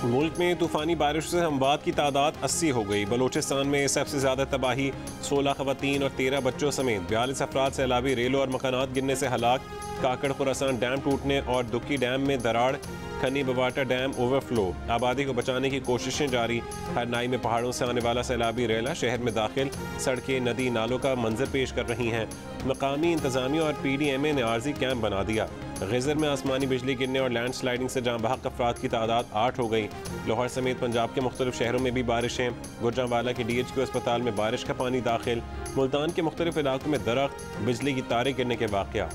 मुल्क में तूफ़ानी बारिश से अमवात की तादाद 80 हो गई। बलूचिस्तान में सबसे ज़्यादा तबाही, 16 ख़वातीन और 13 बच्चों समेत 42 अफराद सैलाबी रेलों और मकानात गिरने से हलाक। काकड़ खुरासान डैम टूटने और दुक्की डैम में दरार। खनी बवाटा डैम ओवरफ्लो। आबादी को बचाने की कोशिशें जारी। हरनाई में पहाड़ों से आने वाला सैलाबी रेला शहर में दाखिल। सड़कें नदी नालों का मंजर पेश कर रही हैं। मकामी इंतजामिया और PDMA ने आर्जी कैंप बना दिया। गजर में आसमानी बिजली गिरने और लैंड स्लाइडिंग से जहाँ बहक अफराद की तादाद 8 हो गई। लाहौर समेत पंजाब के मुख्तलिफ शहरों में भी बारिशें। गुजरांवाला के DHQ अस्पताल में बारिश का पानी दाखिल। मुल्तान के मुख्तलिफ इलाकों में दरख्त, बिजली की तारें गिरने के वाक़या।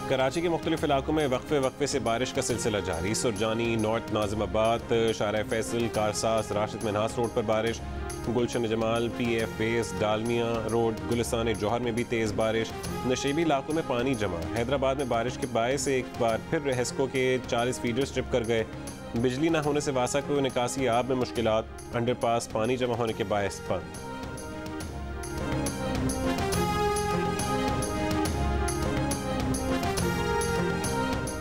कराची के मुख्तलिफ इलाकों में वक्फे से बारिश का सिलसिला जारी। सुरजानी, नॉर्थ नाजिमाबाद, शारा फैसल, कारसास, राशिद मिन्हास रोड पर बारिश। Gulshan Jamal, PF base, Dalmia road, Gulistan Jauhar में भी तेज़ बारिश। नशेबी इलाकों में पानी जमा। हैदराबाद में बारिश के बायस एक बार फिर रेहस्को के 40 फीडर्स ट्रिप कर गए। बिजली न होने से वासा को निकासी आब में मुश्किलात। अंडरपास पानी जमा होने के बायस बंद।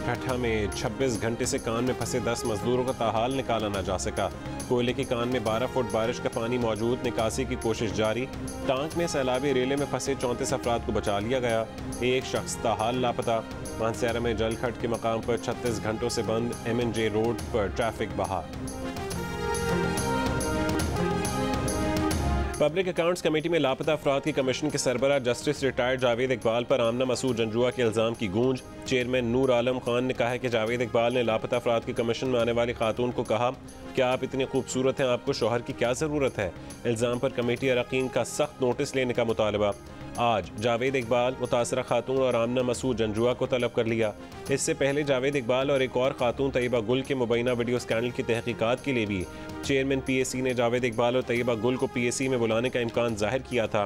ठट्ठा में 26 घंटे से कान में फंसे 10 मजदूरों का ताहाल निकाला न जा सका। कोयले की कान में 12 फुट बारिश का पानी मौजूद, निकासी की कोशिश जारी। टांक में सैलाबी रेले में फंसे 34 अफराद को बचा लिया गया। एक शख्स ताहाल लापता। मानसयारा में जलखट के मकाम पर 36 घंटों से बंद। MNJ रोड पर ट्रैफिक बहाल। पब्लिक अकाउंट्स कमेटी में लापता अफराद की कमीशन के सरबराह जस्टिस रिटायर्ड जावेद इकबाल पर आमना मसूद जंजुआ के इल्ज़ाम की गूंज। चेयरमैन नूर आलम खान ने कहा है कि जावेद इकबाल ने लापता अफराद की कमीशन में आने वाली खातून को कहा कि आप इतनी खूबसूरत हैं, आपको शोहर की क्या ज़रूरत है। इल्ज़ाम पर कमेटी अरकान का सख्त नोटिस लेने का मुतालबा। आज जावेद इकबाल, मुतासरा खातून और आमना मसूद जंजुआ को तलब कर लिया। इससे पहले जावेद इकबाल और एक और खातून तैयबा गुल के मुबैना वीडियो स्कैंडल की तहकीकात के लिए भी चेयरमैन PAC ने जावेद इकबाल और तैयबा गुल को PAC में बुलाने का इम्कान जाहिर किया था।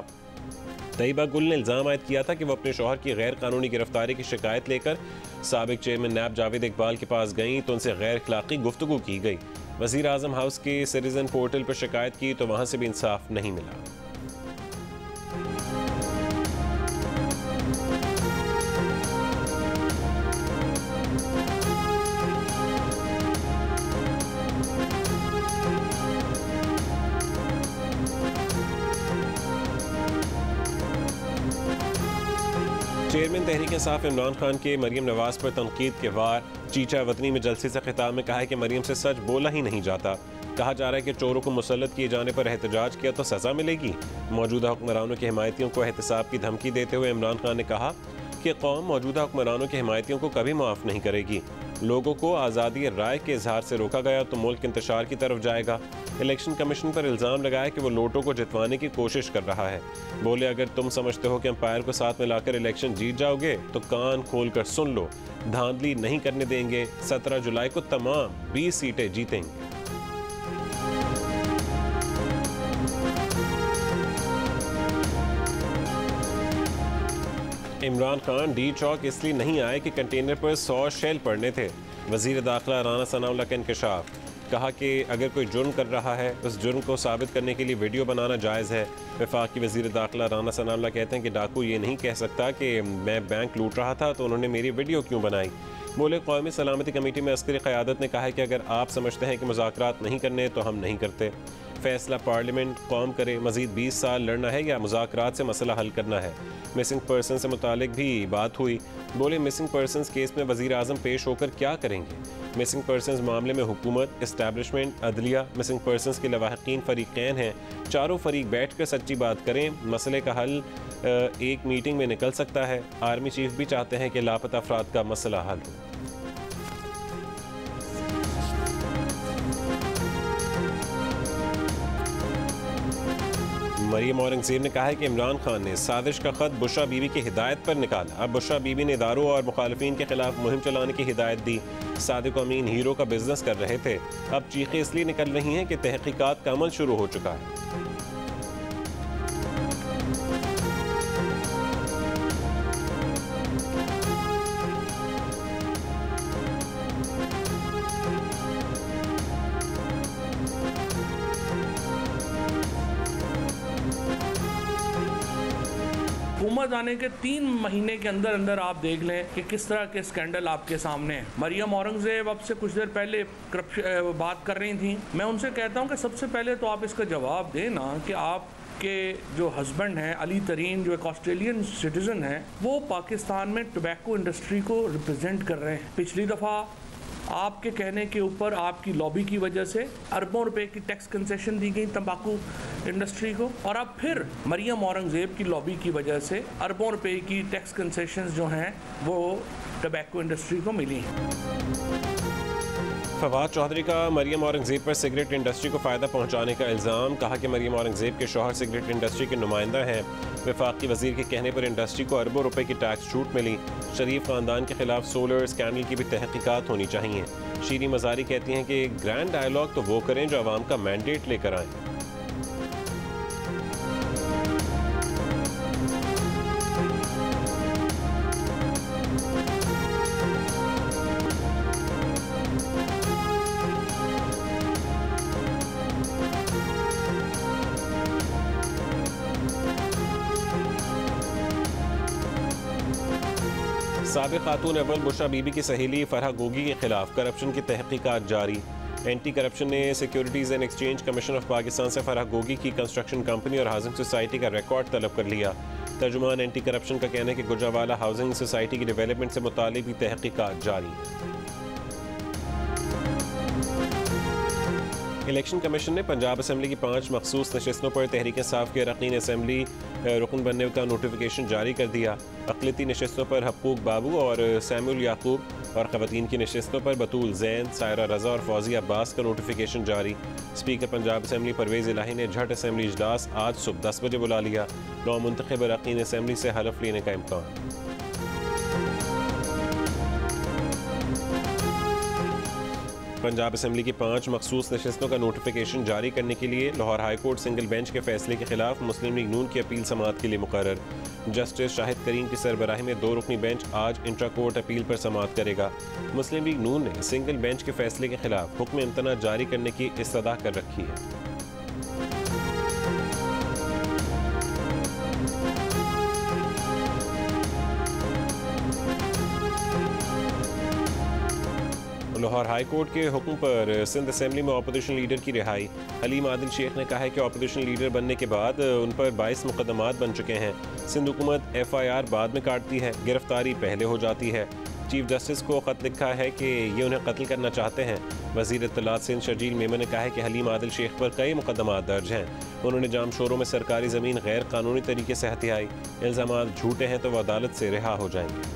तैयबा गुल ने इल्ज़ाम आयद किया था कि वो अपने शौहर की गैर कानूनी गिरफ्तारी की शिकायत लेकर साबिक चेयरमैन नैब जावेद इकबाल के पास गईं तो उनसे गैर अखलाकी गुफ्तगू की गई। वज़ीर आज़म हाउस के सिटीजन पोर्टल पर शिकायत की तो वहाँ से भी इंसाफ नहीं मिला। चेयरमैन तहरीक इंसाफ इमरान खान के मरीम नवाज पर तनकीद के वार। चीचा वतनी में जलसे से खिताब में कहा है कि मरीम से सच बोला ही नहीं जाता। कहा जा रहा है कि चोरों को मुसल्लत किए जाने पर एहतजाज किया तो सज़ा मिलेगी। मौजूदा हुक्मरानों के हिमायतियों को एहतसाब की धमकी देते हुए इमरान खान ने कहा कि कौम मौजूदा हुक्मरानों के हिमायतियों को कभी माफ़ नहीं करेगी। लोगों को आज़ादी राय के इजहार से रोका गया तो मुल्क इंतशार की तरफ जाएगा। इलेक्शन कमीशन पर इल्ज़ाम लगाया कि वो लोटों को जितवाने की कोशिश कर रहा है। बोले अगर तुम समझते हो कि अंपायर को साथ में लाकर इलेक्शन जीत जाओगे तो कान खोल कर सुन लो, धांधली नहीं करने देंगे। 17 जुलाई को तमाम 20 सीटें जीतेंगे। इमरान खान डी चौक इसलिए नहीं आए कि कंटेनर पर 100 शेल पड़ने थे। वज़ीर दाखिला राना सनाउल्लाह का इंकशाफ। कहा कि अगर कोई जुर्म कर रहा है उस जुर्म को साबित करने के लिए वीडियो बनाना जायज़ है। वफाकी वज़ीर दाखिला राना सनाउल्लाह कहते हैं कि डाकू ये नहीं कह सकता कि मैं बैंक लूट रहा था तो उन्होंने मेरी वीडियो क्यों बनाई। बोले कौमी सलामती कमेटी में अस्करी क़यादत ने कहा है कि अगर आप समझते हैं कि मुज़ाकरात नहीं करने तो हम नहीं करते। फैसला पार्लियामेंट कौम करे, मज़ीद 20 साल लड़ना है या मुज़ाकरात से मसला हल करना है। मिसिंग पर्सन से मुतालिक भी बात हुई। बोले मिसिंग पर्सनस केस में वज़ीर आज़म पेश होकर क्या करेंगे। मिसिंग पर्सनस मामले में हुकूमत, इस्टेब्लिशमेंट, अदलिया, मिसिंग पर्सनस के लवाहिकीन फ़रीक़ैन हैं। चारों फरीक बैठ कर सच्ची बात करें। मसले का हल एक मीटिंग में निकल सकता है। आर्मी चीफ भी चाहते हैं कि लापता अफराद का मसला हल हो। मरियम औरंगज़ेब ने कहा है कि इमरान खान ने साजिश का ख़त बुशरा बीबी की हिदायत पर निकाला। अब बुशरा बीबी ने इदारों और मुखालिफिन के खिलाफ मुहिम चलाने की हिदायत दी। सादिक अमीन हीरो का बिजनेस कर रहे थे। अब चीखें इसलिए निकल रही हैं कि तहकीकात का अमल शुरू हो चुका है। हुकूमत आने के 3 महीने के अंदर अंदर आप देख लें कि किस तरह के स्कैंडल आपके सामने हैं। मरियम औरंगजेब अब से कुछ देर पहले बात कर रही थी। मैं उनसे कहता हूँ कि सबसे पहले तो आप इसका जवाब दें ना कि आप के जो हस्बैंड हैं अली तरीन, जो एक ऑस्ट्रेलियन सिटीज़न है, वो पाकिस्तान में टोबैको इंडस्ट्री को रिप्रेजेंट कर रहे हैं। पिछली दफ़ा आपके कहने के ऊपर आपकी लॉबी की वजह से अरबों रुपए की टैक्स कंसेशन दी गई तंबाकू इंडस्ट्री को, और अब फिर मरियम औरंगजेब की लॉबी की वजह से अरबों रुपए की टैक्स कंसेशन जो हैं वो टोबैको इंडस्ट्री को मिली हैं। फवाद चौधरी का मरियम औरंगजेब पर सिगरेट इंडस्ट्री को फ़ायदा पहुंचाने का इल्ज़ाम। कहा कि मरियम औरंगजेब के शौहर सिगरेट इंडस्ट्री के नुमाइंदा हैं। वफाकी वज़ीर के कहने पर इंडस्ट्री को अरबों रुपए की टैक्स छूट मिली। शरीफ ख़ानदान के खिलाफ सोलर स्कैंडल की भी तहकीकात होनी चाहिए। शीरी मज़ारी कहती हैं कि ग्रैंड डायलॉग तो वो करें जो आवाम का मैंडेट लेकर आएँ। साबिक़ खातून अव्वल बुशरा बीबी की सहेली फरहा गोगी के खिलाफ करप्शन की तहकीकात जारी। एंटी करप्शन ने securities and exchange commission of Pakistan से फरहा गोगी की कंस्ट्रक्शन कंपनी और हाउसिंग सोसाइटी का रिकॉर्ड तलब कर लिया। तर्जुमान एंटी करप्शन का कहना है कि गुजरावाला हाउसिंग सोसाइटी की डेवलपमेंट से मुतालिक भी तहकीकात जारी। इलेक्शन कमीशन ने पंजाब असम्बली की 5 मखसूस नशस्तों पर तहरीक इंसाफ के अरकान असम्बली रुकन बनने का नोटिफिकेशन जारी कर दिया। अक़लियती नशस्तों पर हक़ूक़ बाबू और सैमुल याकूब और ख़वातीन की नशस्तों पर बतूल जैन, सायरा रज़ा और फौजी अब्बास का नोटिफिकेशन जारी। स्पीकर पंजाब असम्बली परवेज़ इलाही ने झट असम्बली इजलास आज सुबह 10 बजे बुला लिया। नौमुंतखब अरकान असम्बली से हलफ लेने का इम्कान। पंजाब असम्बली की 5 मखसूस नशस्तों का नोटिफिकेशन जारी करने के लिए Lahore high court single bench के फैसले के खिलाफ मुस्लिम लीग नून की अपील समाअत के लिए मुकर्रर। जस्टिस शाहिद करीम की सरबराही में 2 रुकनी बेंच आज इंट्रा कोर्ट अपील पर समाअत करेगा। मुस्लिम लीग नून ने सिंगल बेंच के फैसले के खिलाफ हुक्म इम्तना जारी करने की इस्तदा कर रखी है। लाहौर हाई कोर्ट के हुक्म पर सिंध असेंबली में अपोजिशन लीडर की रिहाई। हलीम आदिल शेख ने कहा है कि अपोजिशन लीडर बनने के बाद उन पर 22 मुकदमात बन चुके हैं। सिंध हुकूमत FIR बाद में काटती है, गिरफ्तारी पहले हो जाती है। चीफ जस्टिस को ख़त लिखा है कि ये उन्हें कत्ल करना चाहते हैं। वज़ीर इत्तलात सिंध शर्जील मेमन ने कहा है कि हलीम आदिल शेख पर कई मुकदमात दर्ज हैं। उन्होंने जाम शोरों में सरकारी ज़मीन गैर कानूनी तरीके से हथियाई। इल्ज़ामात झूठे हैं तो वह अदालत से रिहा हो जाएंगे।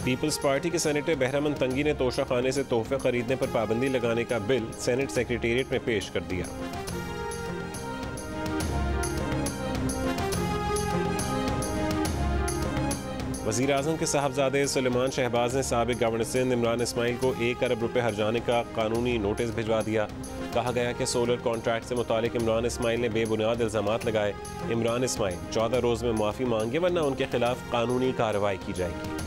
पीपल्स पार्टी के सेनेटर बहरामन तंगी ने तोशा खाने से तोहफे खरीदने पर पाबंदी लगाने का बिल सेनेट सेक्रेटेरिएट में पेश कर दिया। वज़ीर आज़म के साहबजादे सुलेमान शहबाज ने साबिक़ गवर्नर सिंध इमरान इस्माइल को 1 अरब रुपए हर्जाने का कानूनी नोटिस भिजवा दिया। कहा गया कि सोलर कॉन्ट्रैक्ट से मुतालिक इमरान इस्माइल ने बेबुनियाद इल्ज़ामात लगाए। इमरान इस्माइल 14 रोज़ में माफ़ी मांगे वरना उनके खिलाफ कानूनी कार्रवाई की जाएगी।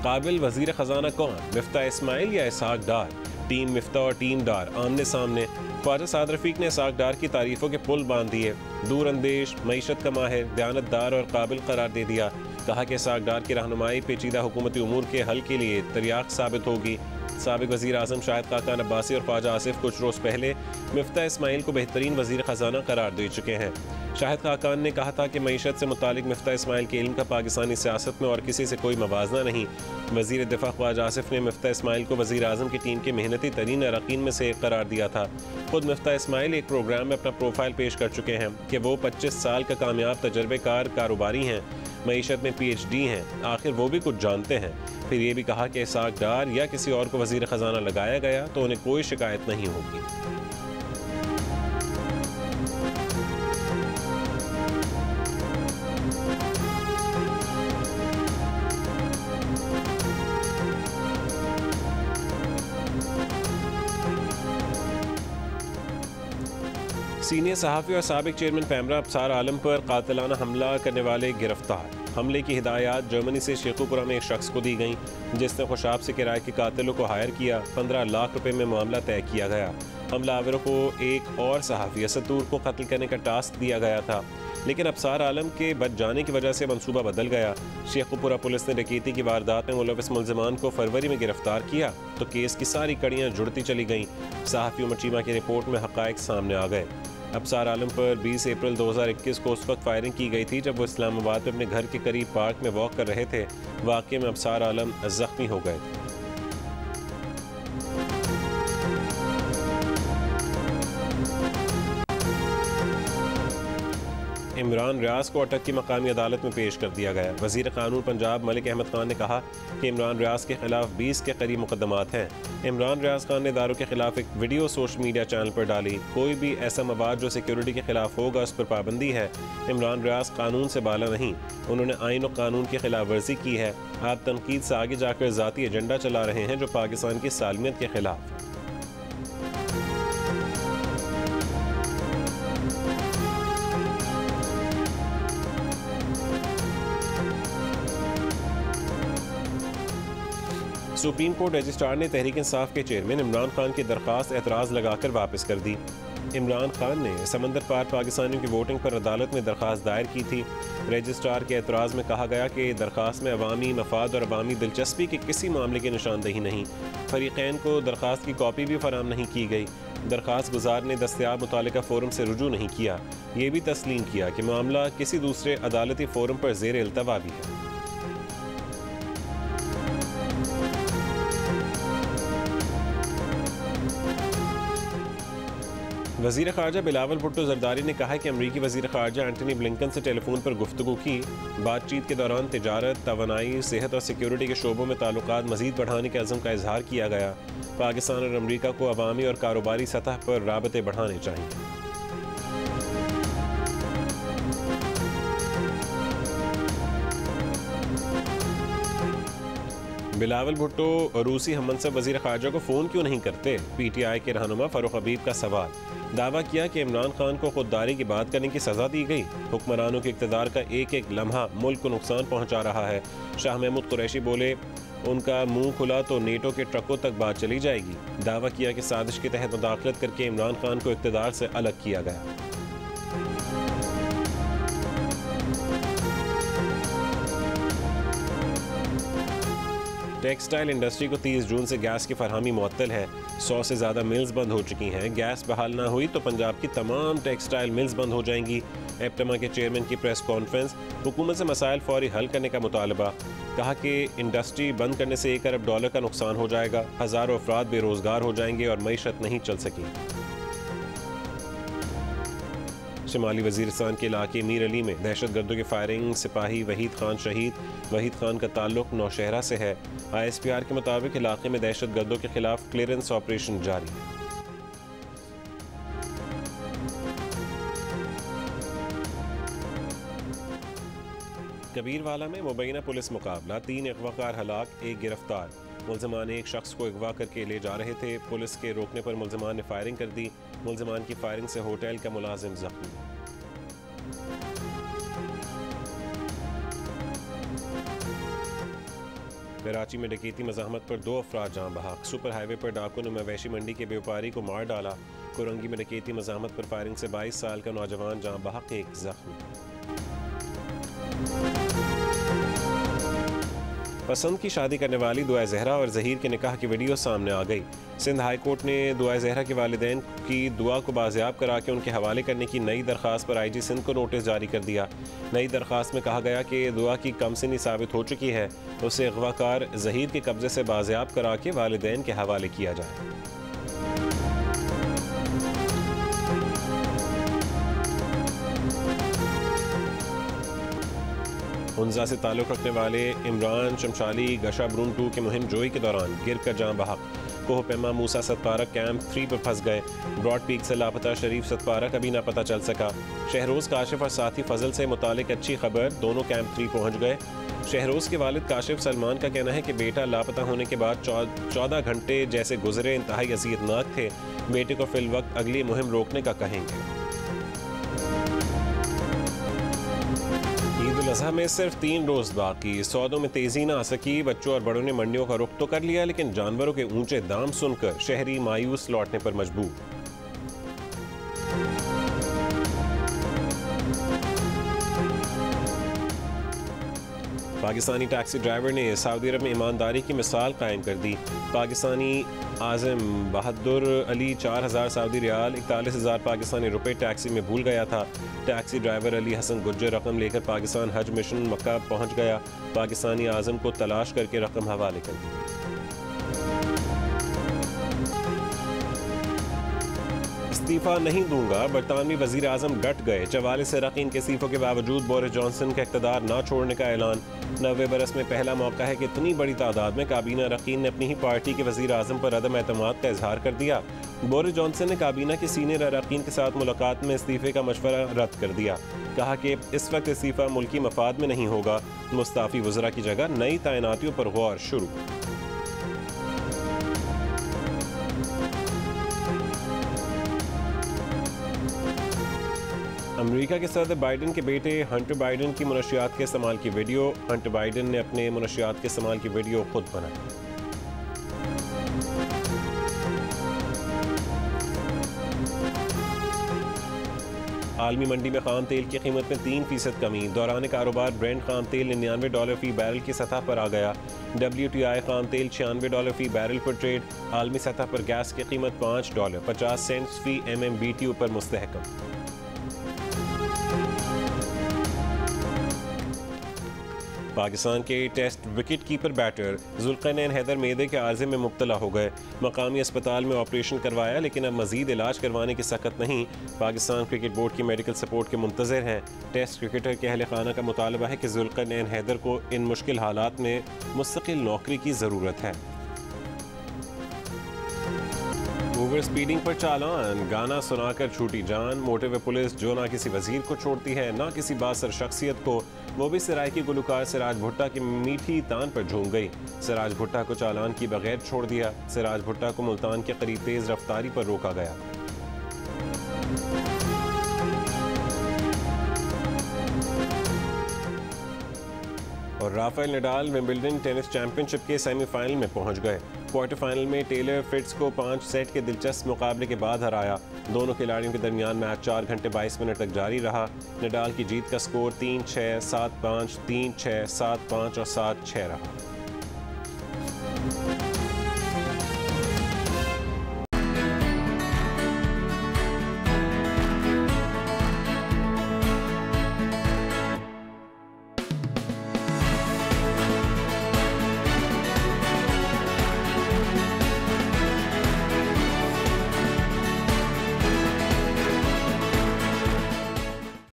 काबिल वज़ीर ख़जाना कौन, मिफ्ता इस्माइल या इसहाक डार? टीम मिफ्ता और टीम डार आमने सामने। ख्वाजा साद रफ़ीक ने इसहाक डार की तारीफ़ों के पुल बांध दिए। दूर अंदेश, मईशत का माहिर, दयानतदार और काबिल करार दे दिया। कहा कि इसहाक डार की रहनुमाई पेचीदा हुकूमती उमूर के हल के लिए तरियाक साबित होगी। साबिक़ वज़ीर आज़म शाहिद खाकान अब्बासी और ख्वाजा आसिफ कुछ रोज़ पहले मिफ्ता इस्माइल को बेहतरीन वज़ीर ख़जाना करार दे चुके हैं। शाहिद खाकान ने कहा था कि मईशत से मुतालिक मिफ्ता इस्माइल के इल्म का पाकिस्तानी सियासत में और किसी से कोई मवाजना नहीं। वज़ीर दिफा ख्वाजा आसिफ ने मिफ्ता इस्माइल को वज़ीर आज़म की टीम के मेहनती तरीन अरकान में से एक करार दिया था। खुद मिफ्ता इस्माइल एक प्रोग्राम में अपना प्रोफाइल पेश कर चुके हैं कि वो 25 साल का कामयाब तजर्बेकार कारोबारी हैं, मईशत में PhD हैं, आखिर वो भी कुछ जानते हैं। फिर ये भी कहा कि इसहाक डार या किसी और को वज़ीर ख़जाना लगाया गया तो उन्हें कोई शिकायत नहीं होगी। सीनियर सहाफ़ी और साबिक चेयरमैन पैमरा अबसार आलम पर कातिलाना हमला करने वाले गिरफ्तार। हमले की हिदायत जर्मनी से शेखुपुरा में एक शख्स को दी गई जिसने खुशाब से किराए के कातिलों को हायर किया। 15 लाख रुपए में मामला तय किया गया। हमलावरों को एक और सहाफ़ी असदूर को कत्ल करने का टास्क दिया गया था, लेकिन अबसार आलम के बच जाने की वजह से मंसूबा बदल गया। शेखुपुरा पुलिस ने डकैती की वारदात में मुलविस मुलजमान को फरवरी में गिरफ्तार किया तो केस की सारी कड़ियाँ जुड़ती चली गईं। सहाफ़ी उमर चीमा की रिपोर्ट में हक़ाइक़ सामने आ गए। अबसार आलम पर 20 अप्रैल 2021 को उस वक्त फायरिंग की गई थी जब वो इस्लामाबाद में अपने घर के करीब पार्क में वॉक कर रहे थे। वाक़े में अबसार आलम जख्मी हो गए थे। इमरान रियाज को अटक की मकामी अदालत में पेश कर दिया गया। वज़ीर कानून पंजाब मलिक अहमद खान ने कहा कि इमरान रियाज के खिलाफ 20 के करीब मुकदमात हैं। इमरान रियाज खान ने इदारों के खिलाफ एक वीडियो सोशल मीडिया चैनल पर डाली। कोई भी ऐसा मवाद जो सिक्योरिटी के खिलाफ होगा उस पर पाबंदी है। इमरान रियाज कानून से बाला नहीं, उन्होंने आइन और कानून की खिलाफ वर्जी की है। आप तनकीद से आगे जाकर ज़ाती एजेंडा चला रहे हैं जो पाकिस्तान की सालमियत के खिलाफ है। सुप्रीम कोर्ट रजिस्ट्रार ने तहरीक इंसाफ के चेयरमैन इमरान खान की दरख्वास्त एतराज़ लगाकर वापस कर दी। इमरान खान ने समंदर पार पाकिस्तानियों की वोटिंग पर अदालत में दरख्वास्त दायर की थी। रजिस्ट्रार के एतराज़ में कहा गया कि दरख्वास्त में अवामी मफाद और अवामी दिलचस्पी के किसी मामले की निशानदही नहीं। फरीक़ैन को दरख्वास्त की कॉपी भी फराम नहीं की गई। दरख्वास्त गुजार ने दस्तयाब मुतालिका फ़ोरम से रुजू नहीं किया। ये भी तस्लीम किया कि मामला किसी दूसरे अदालती फ़ोरम पर ज़ेर इल्तवा भी है। वज़ीर ख़ारजा बिलावल भुट्टो ज़रदारी ने कहा कि अमरीकी वज़ीर ख़ारजा एंटनी ब्लिंकन से टेलीफोन पर गुफ्तगू की। बातचीत के दौरान तिजारत, तवानाई, सेहत और सिक्योरिटी के शोबों में ताल्लुकात मज़ीद बढ़ाने के अज़्म का इजहार किया गया। पाकिस्तान और अमरीका को अवामी और कारोबारी सतह पर राबते बढ़ाने चाहिए। बिलावल भुट्टो रूसी हममनसब वज़ीर ख़ारजा को फ़ोन क्यों नहीं करते? PTI के रहनुमा फ़ारूक हबीब का सवाल। दावा किया कि इमरान खान को खुददारी की बात करने की सज़ा दी गई। हुक्मरानों के इक़्तिदार का एक एक लम्हा मुल्क को नुकसान पहुँचा रहा है। शाह महमूद कुरैशी बोले, उनका मुंह खुला तो नेटो के ट्रकों तक बात चली जाएगी। दावा किया कि साजिश के तहत मुदाखलत करके इमरान खान को इक़्तिदार से अलग किया गया। टेक्सटाइल इंडस्ट्री को 30 जून से गैस की फरहमी मुअत्तल है। 100 से ज़्यादा मिल्स बंद हो चुकी हैं। गैस बहाल ना हुई तो पंजाब की तमाम टेक्सटाइल मिल्स बंद हो जाएंगी। एप्टमा के चेयरमैन की प्रेस कॉन्फ्रेंस। हुकूमत से मसाइल फौरी हल करने का मुतालबा। कहा कि इंडस्ट्री बंद करने से $1 अरब का नुकसान हो जाएगा। हज़ारों अफराद बेरोज़गार हो जाएंगे और मईशत नहीं चल सकेगी। शिमाली वजीरिस्तान के इलाके मीर अली में दहशत गर्दों की फायरिंग। सिपाही वहीद खान शहीद। वहीद खान का ताल्लुक नौशहरा से है। ISPR के मुताबिक इलाके में दहशत गर्दों के खिलाफ क्लियरेंस ऑपरेशन जारी है। कबीरवाला में मुबैना पुलिस मुकाबला। 3 अगवाकार हलाक, 1 गिरफ्तार। मुलजमान एक शख्स को अगवा करके ले जा रहे थे। पुलिस के रोकने पर मुलजमान ने फायरिंग कर दी। मुलजमान की फायरिंग से होटल का मुलाजिम जख्मी। कराची में डकैती मज़ाहमत पर 2 अफराद जान बहक। सुपर हाईवे पर डाकुओं ने मवेशी मंडी के व्यापारी को मार डाला। कोरंगी में डकैती मज़ाहमत पर फायरिंग से 22 साल का नौजवान जान बहक, 1 जख्मी। पसंद की शादी करने वाली दुआ ज़हरा और ज़हीर के निकाह की वीडियो सामने आ गई। सिंध हाई कोर्ट ने दुआ ज़हरा के वालिदैन की दुआ को बाज़ियाब करा के उनके हवाले करने की नई दरख्वास्त पर IG सिंध को नोटिस जारी कर दिया। नई दरख्वास्त में कहा गया कि दुआ की कमसिनी साबित हो चुकी है, उसे अगवाकार ज़हीर के कब्ज़े से बाज़ियाब करा के वालिदैन के हवाले किया जाए। हुंजा से ताल्लुक़ रखने वाले इमरान शमशाली गशा ब्रून 2 के मुहिम जोई के दौरान गिर कर जान बहक। कोह पैमा मूसा सतपारा कैंप 3 पर फंस गए। ब्रॉड पीक से लापता शरीफ सतपारा का भी ना पता चल सका। शहरोज़ काशिफ और साथी फजल से मुतालिक अच्छी खबर, दोनों कैंप 3 पहुँच गए। शहरोज़ के वालिद काशिफ सलमान का कहना है कि बेटा लापता होने के बाद 14 घंटे जैसे गुजरे इंतहाई अज़ियतनाक थे। बेटे को फिल वक्त अगली मुहिम रोकने का कहेंगे। मज़हब में सिर्फ 3 रोज़ बाकी, सौदों में तेज़ी ना आ सकी। बच्चों और बड़ों ने मंडियों का रुख तो कर लिया, लेकिन जानवरों के ऊंचे दाम सुनकर शहरी मायूस लौटने पर मजबूर। पाकिस्तानी टैक्सी ड्राइवर ने सऊदी अरब में ईमानदारी की मिसाल कायम कर दी। पाकिस्तानी आज़म बहादुर अली 4000 सऊदी रियाल 41,000 पाकिस्तानी रुपए टैक्सी में भूल गया था। टैक्सी ड्राइवर अली हसन गुज्जर रकम लेकर पाकिस्तान हज मिशन मक्का पहुंच गया। पाकिस्तानी आज़म को तलाश करके रकम हवाले कर दी। इस्तीफा नहीं दूंगा, बरतानवी वजीर आजम डट गए। 44 अरकान के इस्तीफों के बावजूद बोरिस जॉनसन का इक़्तिदार ना छोड़ने का ऐलान। 90 बरस में पहला मौका है कि इतनी बड़ी तादाद में काबीना अरकान ने अपनी ही पार्टी के वजीर आजम पर अदम एतमाद का इजहार कर दिया। बोरिस जॉनसन ने काबीना के सीनियर अरकान के साथ मुलाकात में इस्तीफे का मशवरा रद्द कर दिया। कहा कि इस वक्त इस्तीफा मुल्की मफाद में नहीं होगा। मुस्ताफी वज़रा की जगह नई तैनातियों पर गौर शुरू। अमेरिका के सदर बाइडन के बेटे हंटर बाइडन की मुनशियात के इस्तेमाल की वीडियो। हंटर बाइडन ने अपने मुनशियात के इस्तेमाल की वीडियो खुद बनाई। आलमी मंडी में खाम तेल की कीमत में 3% कमी। दौरान कारोबार ब्रेंट खाम तेल $99 फी बैरल की सतह पर आ गया। WTI खाम तेल $96 फी बैरल पर ट्रेड। आलमी सतह पर गैस की कीमत $5 50 सेंट्स फी MMBTU पर मुस्तहकम। पाकिस्तान के test wicket keeper batter Zulqarnain Haider मेदे के आर्जे में मुब्तला हो गए। मकामी अस्पताल में ऑपरेशन करवाया, लेकिन अब मजीद इलाज करवाने की सकत नहीं। पाकिस्तान क्रिकेट बोर्ड की मेडिकल सपोर्ट के मुंतज़िर हैं। टेस्ट क्रिकेटर के अहल खाना का मुतालबा है कि जुल्करनैन हैदर को इन मुश्किल हालात में मुस्तकिल नौकरी की ज़रूरत है। ओवर स्पीडिंग पर चालान, गाना सुनाकर छूटी जान। मोटरवे पुलिस जो ना किसी वजीर को छोड़ती है ना किसी बासर शख्सियत को, वो भी सरायकी गुलकार सिराज भुट्टा की मीठी तान पर झूम गई। सिराज भुट्टा को चालान की बगैर छोड़ दिया। सिराज भुट्टा को मुल्तान के करीब तेज रफ्तारी पर रोका गया। और Rafael Nadal Wimbledon tennis championship के सेमीफाइनल में पहुंच गए। क्वार्टर फाइनल में टेलर फ्रिट्ज को 5 सेट के दिलचस्प मुकाबले के बाद हराया। दोनों खिलाड़ियों के दरमियान मैच 4 घंटे 22 मिनट तक जारी रहा। नडाल की जीत का स्कोर 3-6, 7-5, 3-6, 7-5 और 7-6 रहा।